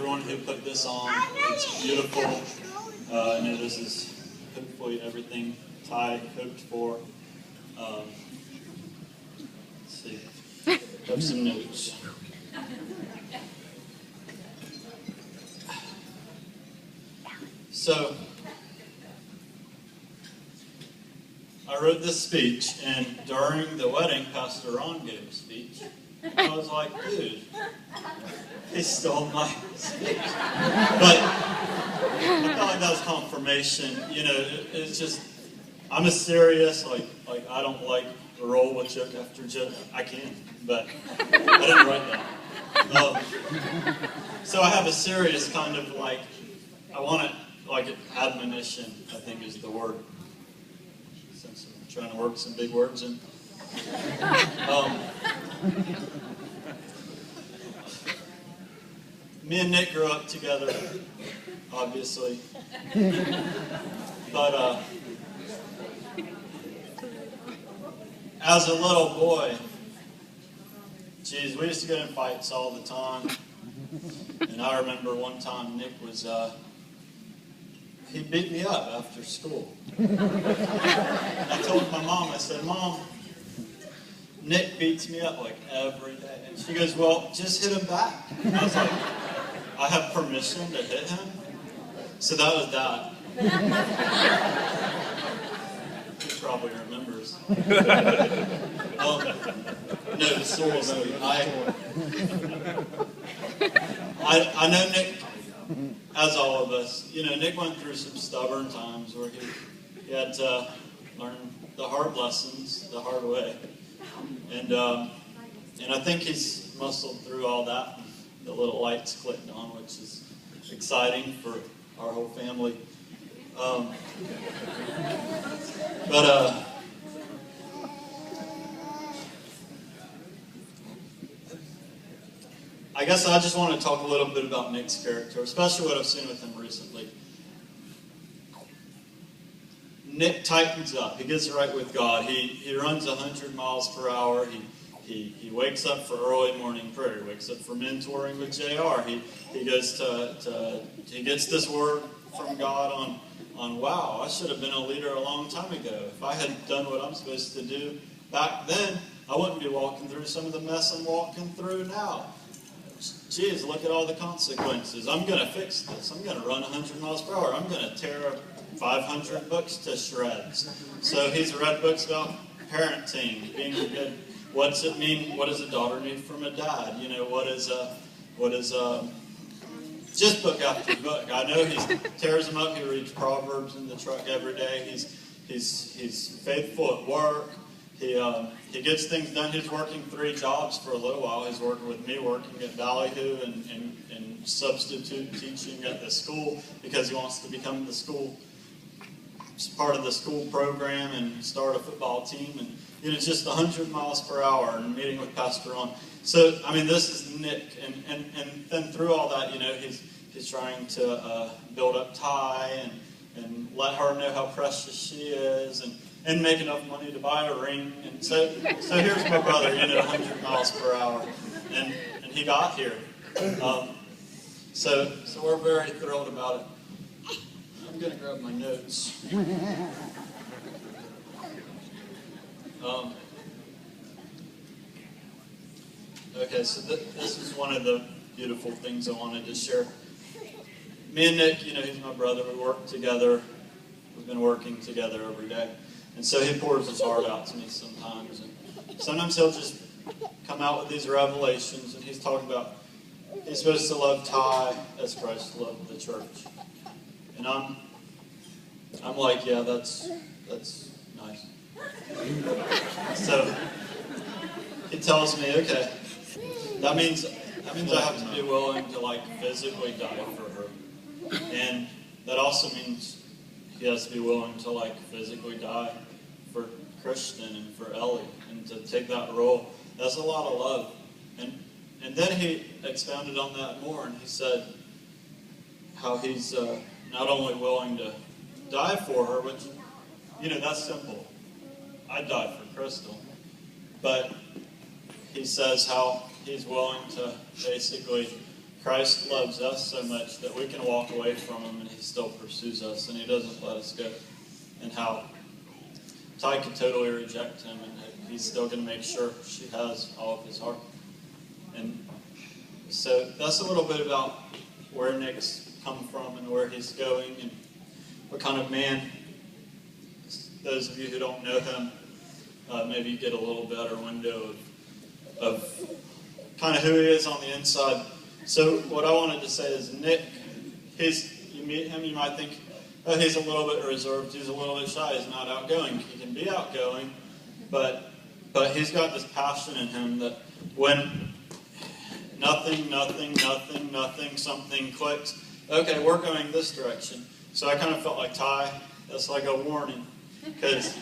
everyone who put this on. It's beautiful. I know this is hopefully everything Ty hoped for. Let's see. Have some notes. So, I wrote this speech, and during the wedding, Pastor Ron gave a speech. I was like, dude, he stole my speech. But I felt like that was confirmation. You know, it's just, I'm a serious, like I don't like to roll with joke after joke. I can, but I didn't write that. So I have a serious kind of like, I want to, like admonition, I think is the word. Since I'm trying to work some big words in. Me and Nick grew up together, obviously. But as a little boy, geez, we used to get in fights all the time. And I remember one time Nick was, he beat me up after school. I told my mom, I said, Mom, Nick beats me up like every day. And she goes, well, just hit him back. And I was like, I have permission to hit him? So that was that. He probably remembers. No, seriously, I know Nick, as all of us, you know, Nick went through some stubborn times where he had to learn the hard lessons the hard way. And I think he's muscled through all that. The little lights clicked on, which is exciting for our whole family. I guess I just want to talk a little bit about Nick's character, especially what I've seen with him recently. Nick tightens up. He gets right with God. He runs 100 miles per hour. He wakes up for early morning prayer. He wakes up for mentoring with JR. He goes he gets this word from God on wow, I should have been a leader a long time ago. If I had done what I'm supposed to do back then, I wouldn't be walking through some of the mess I'm walking through now. Geez, look at all the consequences. I'm going to fix this. I'm going to run 100 miles per hour. I'm going to tear 500 books to shreds. So he's read books about parenting, being a good. What's it mean? What does a daughter need from a dad? You know, what is just book after book. I know he tears them up. He reads Proverbs in the truck every day. He's faithful at work. He gets things done. He's working 3 jobs for a little while. He's working with me, working at Ballyhoo and substitute teaching at the school because he wants to become the school, part of the school program and start a football team. And you know, just 100 miles per hour and meeting with Pastor Ron. So, I mean, this is Nick. And then through all that, you know, he's trying to build up Ty and let her know how precious she is and make enough money to buy a ring. And so here's my brother, you know, 100 miles per hour. And he got here. So we're very thrilled about it. I'm going to grab my notes. Okay, so this is one of the beautiful things I wanted to share. Me and Nick, you know, he's my brother. We work together. We've been working together every day. And so he pours his heart out to me sometimes. And sometimes he'll just come out with these revelations, and he's talking about he's supposed to love Ty as Christ loved the church. And I'm like, yeah, that's nice. So he tells me, okay, that means I have to be willing to like physically die for her. And that also means he has to be willing to like physically die for Christian and for Ellie and to take that role. That's a lot of love. And then he expounded on that more, and he said how he's not only willing to die for her, which, you know, that's simple. I'd die for Crystal. But he says how he's willing to basically Christ loves us so much that we can walk away from him and he still pursues us and he doesn't let us go. And how Ty could totally reject him and he's still going to make sure she has all of his heart. And so that's a little bit about where Nick's come from and where he's going and what kind of man. Those of you who don't know him, maybe you get a little better window of kind of who he is on the inside. So what I wanted to say is Nick, you meet him, you might think, oh, he's a little bit reserved, he's a little bit shy, he's not outgoing. He can be outgoing, but he's got this passion in him that when nothing, something clicks, okay, we're going this direction. So I kind of felt like Ty, that's like a warning. Because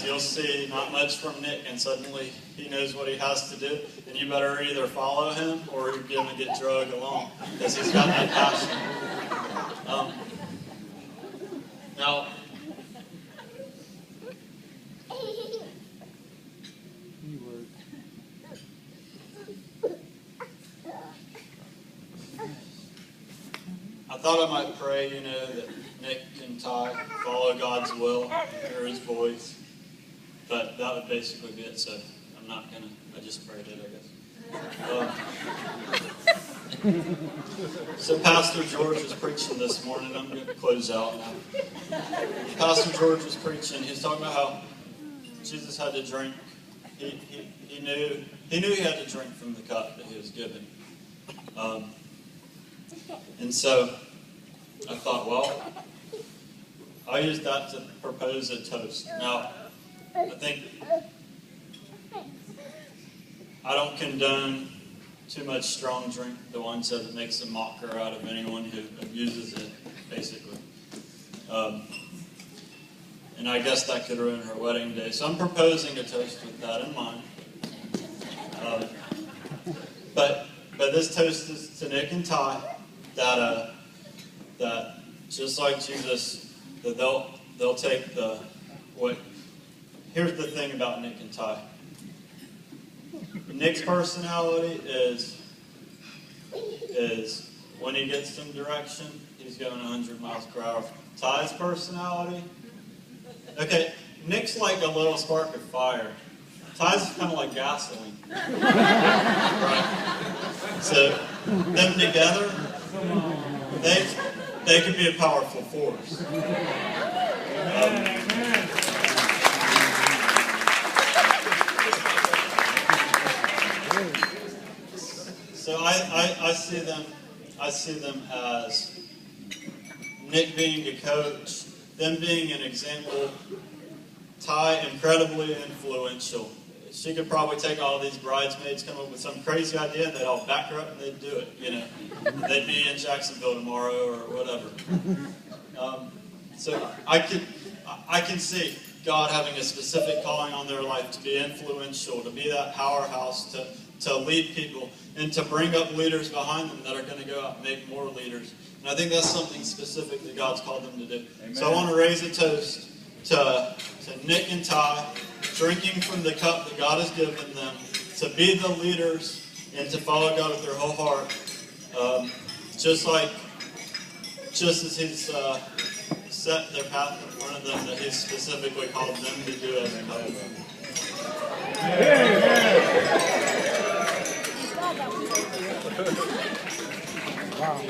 you'll see not much from Nick, and suddenly he knows what he has to do, and you better either follow him or you're going to get dragged along, because he's got that passion. Now, I thought I might pray, that Nick and Ty follow God's will, hear his voice. But that would basically be it, so I'm not going to, I just prayed it, I guess. So Pastor George was preaching this morning. I'm going to close out now. Pastor George was preaching. He was talking about how Jesus had to drink. He knew he had to drink from the cup that he was given. And so I thought, well, I'll use that to propose a toast. Now, I don't condone too much strong drink. The one says it makes a mocker out of anyone who abuses it, basically. And I guess that could ruin her wedding day. So I'm proposing a toast with that in mind. But this toast is to Nick and Ty, that just like Jesus, that they'll take here's the thing about Nick and Ty. Nick's personality is when he gets some direction, he's going 100 miles per hour. Ty's personality, okay, Nick's like a little spark of fire. Ty's kind of like gasoline. Right? So them together, they can be a powerful force. So I see them as Nick being a coach, them being an example, Ty incredibly influential. She could probably take all these bridesmaids, come up with some crazy idea, and they'd all back her up and they'd do it, They'd be in Jacksonville tomorrow or whatever. So I can see God having a specific calling on their life to be influential, to be that powerhouse, to lead people, and to bring up leaders behind them that are going to go out and make more leaders. And I think that's something specific that God's called them to do. Amen. So I want to raise a toast to Nick and Ty, drinking from the cup that God has given them, to be the leaders and to follow God with their whole heart. Just as He's set their path in front of them, that He's specifically called them to do as a couple. Wow.